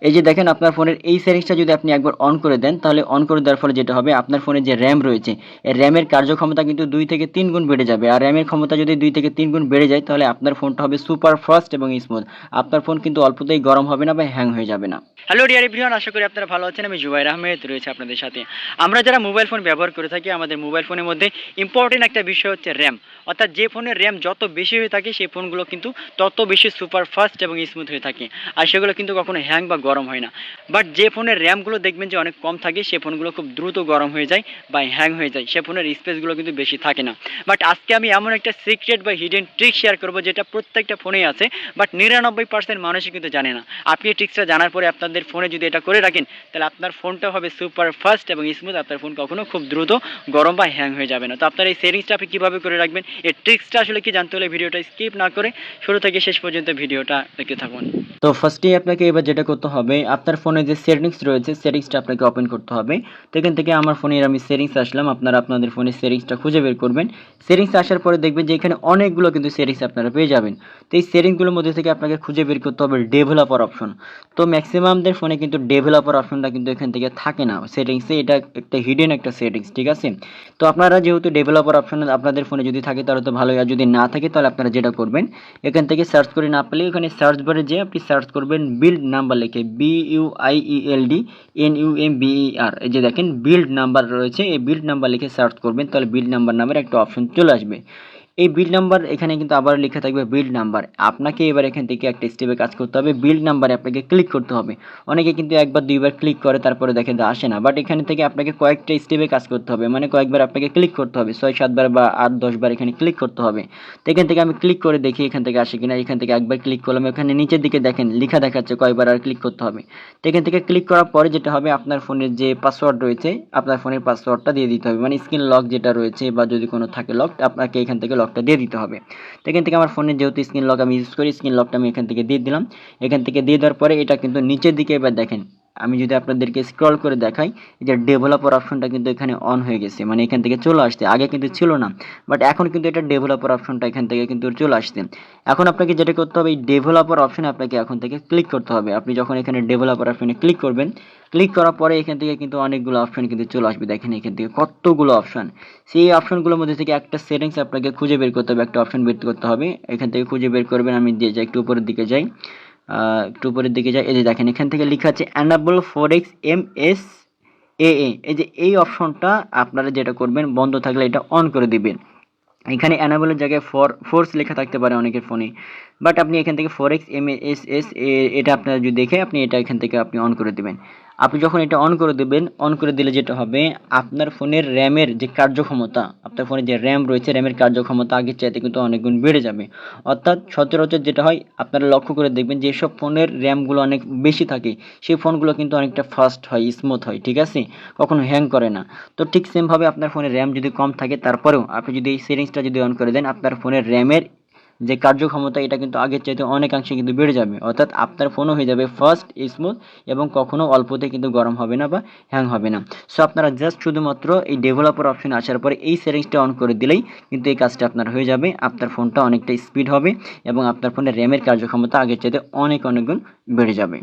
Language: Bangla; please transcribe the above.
এই যে দেখেন আপনার ফোনের এই সেটিংসটা যদি আপনি একবার অন করে দেন, তাহলে অন করে দেওয়ার ফলে যেটা হবে আপনার ফোনে যে র্যাম রয়েছে, এই র্যামের কার্যক্ষমতা কিন্তু 2 থেকে 3 গুণ বেড়ে যাবে। আর র্যামের ক্ষমতা যদি 2 থেকে 3 গুণ বেড়ে যায়, তাহলে আপনার ফোনটা হবে সুপার ফাস্ট এবং স্মুথ। আপনার ফোন কিন্তু অল্পতেই গরম হবে না বা হ্যাং হয়ে যাবে না। হ্যালো ডিয়ার এভরিওয়ান, আশা করি আপনারা ভালো আছেন। আমি জুবাইর আহমেদ রয়েছে আপনাদের সাথে। আমরা যারা মোবাইল ফোন ব্যবহার করে থাকি, আমাদের মোবাইল ফোনের মধ্যে ইম্পর্টেন্ট একটা বিষয় হচ্ছে র্যাম। অর্থাৎ যে ফোনের র্যাম যত বেশি হয়ে থাকে, সেই ফোনগুলো কিন্তু তত বেশি সুপার ফাস্ট এবং স্মুথ হয়ে থাকে। আর সেগুলো কিন্তু কখনো হ্যাং বা গরম হয় না। বাট যে ফোনের র্যামগুলো দেখবেন যে অনেক কম থাকে, সে ফোনগুলো খুব দ্রুত গরম হয়ে যায় বা হ্যাং হয়ে যায়। সে ফোনের স্পেসগুলো কিন্তু বেশি থাকে না। বাট আজকে আমি এমন একটা সিক্রেট বা হিডেন ট্রিক শেয়ার করবো, যেটা প্রত্যেকটা ফোনেই আছে, বাট 99% মানুষই কিন্তু জানে না। আপনি এই ট্রিক্সটা জানার পরে আপনাদের ফোনে যদি এটা করে রাখেন, তাহলে আপনার ফোনটা হবে সুপার ফাস্ট এবং স্মুথ। আপনার ফোন কখনো খুব দ্রুত গরম বা হ্যাং হয়ে যাবে না। তো আপনার এই সেটিংসটা আপনি কীভাবে করে রাখবেন, এই ট্রিক্সটা আসলে কি জানতে হলে ভিডিওটা স্কিপ না করে শুরু থেকে শেষ পর্যন্ত ভিডিওটা দেখতে থাকুন। তো ফার্স্টেই আপনাকে এবার যেটা করতে হবে, আপনার ফোনে যে সেটিংস রয়েছে, সেটিংসটা আপনাকে ওপেন করতে হবে। তো এখান থেকে আমার ফোনের আমি সেটিংস আসলাম, আপনারা আপনাদের ফোনের সেটিংসটা খুঁজে বের করবেন। সেটিংস আসার পরে দেখবেন যে এখানে অনেকগুলো কিন্তু সেটিংস আপনারা পেয়ে যাবেন। তো এই সেটিংসগুলোর মধ্যে থেকে আপনাকে খুঁজে বের করতে হবে ডেভেলপার অপশন। তো ম্যাক্সিমামদের ফোনে কিন্তু ডেভেলপার অপশনটা কিন্তু এখান থেকে থাকে না সেটিংসে। এটা একটা হিডেন একটা সেটিংস, ঠিক আছে? তো আপনারা যেহেতু ডেভেলপার অপশন আপনাদের ফোনে যদি থাকে তাহলে তো ভালোই, আর যদি না থাকে তাহলে আপনারা যেটা করবেন, এখান থেকে সার্চ করে না পেলে এখানে সার্চ বারে যেয়ে আপনি সার্চ করবেন বিল্ড নাম্বার লিখে, BUIELD NUMBER। এই যে দেখেন বিল্ড নাম্বার রয়েছে, এই বিল্ড নাম্বার লিখে সার্চ করবেন, তাহলে বিল্ড নাম্বার নামের একটা অপশন চলে আসবে। এই বিল্ড নাম্বার এখানে কিন্তু আবার লেখা থাকবে বিল্ড নাম্বার। আপনাকে এবার এখান থেকে একটা স্টেপে কাজ করতে হবে, বিল্ড নাম্বারে আপনাকে ক্লিক করতে হবে। অনেকে কিন্তু একবার দুইবার ক্লিক করে তারপরে দেখেন যে আসে না, বাট এখানে থেকে আপনাকে কয়েকটা স্টেপে কাজ করতে হবে, মানে কয়েকবার আপনাকে ক্লিক করতে হবে, 6-7 বার বা 8-10 বার এখানে ক্লিক করতে হবে। তো এখান থেকে আমি ক্লিক করে দেখি এখান থেকে আসে কিনা। এখান থেকে একবার ক্লিক করলাম, এখানে নিচের দিকে দেখেন লেখা দেখাচ্ছে কয়বার আর ক্লিক করতে হবে। তো এখান থেকে ক্লিক করার পরে যেটা হবে, আপনার ফোনের যে পাসওয়ার্ড রয়েছে, আপনার ফোনের পাসওয়ার্ডটা দিয়ে দিতে হবে, মানে স্ক্রিন লক যেটা রয়েছে বা যদি কোনো থাকে লক, আপনাকে এখান থেকে লকটা দিয়ে দিতে হবে। তো এখান থেকে আমার ফোনের যেহেতু স্ক্রিন লক আমি ইউজ করি, স্ক্রিন লকটা আমি এখান থেকে দিয়ে দিলাম। এখান থেকে দিয়ে দেওয়ার পরে এটা কিন্তু নিচের দিকে এবার দেখেন, আমি যদি আপনাদেরকে স্ক্রল করে দেখাই, যে ডেভেলপার অপশনটা কিন্তু এখানে অন হয়ে গেছে, মানে এখান থেকে চলে আসছে। আগে কিন্তু ছিল না, বাট এখন কিন্তু এটা ডেভেলপার অপশনটা এখান থেকে কিন্তু চলে আসছে। এখন আপনাকে যেটা করতে হবে, এই ডেভেলপার অপশনে আপনাকে এখন থেকে ক্লিক করতে হবে। আপনি যখন এখানে ডেভেলপার অপশনে ক্লিক করবেন, ক্লিক করার পরে এখান থেকে কিন্তু অনেকগুলো অপশন কিন্তু চলে আসবে। দেখেন এখান থেকে কতগুলো অপশন, সেই অপশনগুলোর মধ্যে থেকে একটা সেটিংস আপনাকে খুঁজে বের করতে হবে, একটা অপশন বের করতে হবে। এখান থেকে খুঁজে বের করবেন, আমি দিয়ে যাই একটু উপরের দিকে যাই, এই যে দেখেন এখান থেকে লেখা আছে enable forex MSAA। এই যে এই অপশনটা আপনারা যেটা করবেন, বন্ধ থাকলে এটা অন করে দিবেন। এখানে অ্যানাবলের জায়গায় ফোর্স লেখা থাকতে পারে অনেকের ফোনে, বাট আপনি এখান থেকে ফরেক্স MSS এটা আপনারা যদি দেখে আপনি এটা এখান থেকে আপনি অন করে দেবেন। আপনি যখন এটা অন করে দেবেন, অন করে দিলে যেটা হবে, আপনার ফোনের র্যামের যে কার্যক্ষমতা, আপনার ফোনে যে র্যাম রয়েছে, র্যামের কার্যক্ষমতা আগের চাইতে কিন্তু অনেক গুণ বেড়ে যাবে। অর্থাৎ সচরাচর যেটা হয়, আপনারা লক্ষ্য করে দেখবেন যেসব ফোনের র্যামগুলো অনেক বেশি থাকে, সেই ফোনগুলো কিন্তু অনেকটা ফাস্ট হয়, স্মুথ হয়, ঠিক আছে? কখনো হ্যাং করে না। তো ঠিক সেমভাবে আপনার ফোনের র্যাম যদি কম থাকে, তারপরেও আপনি যদি এই সেটিংসটা যদি অন করে দেন, আপনার ফোনের র্যামের যে কার্যক্ষমতা এটা কিন্তু আগের চাইতে অনেকাংশে কিন্তু বেড়ে যাবে। অর্থাৎ আপনার ফোনও হয়ে যাবে ফাস্ট, স্মুথ এবং কখনো অল্পতে কিন্তু গরম হবে না বা হ্যাং হবে না। সো আপনারা জাস্ট শুধুমাত্র এই ডেভেলপার অপশনে আসার পরে এই সেটিংসটা অন করে দিলেই কিন্তু এই কাজটা আপনার হয়ে যাবে। আপনার ফোনটা অনেকটা স্পিড হবে এবং আপনার ফোনের র্যামের কার্যক্ষমতা আগের চাইতে অনেক গুণ বেড়ে যাবে।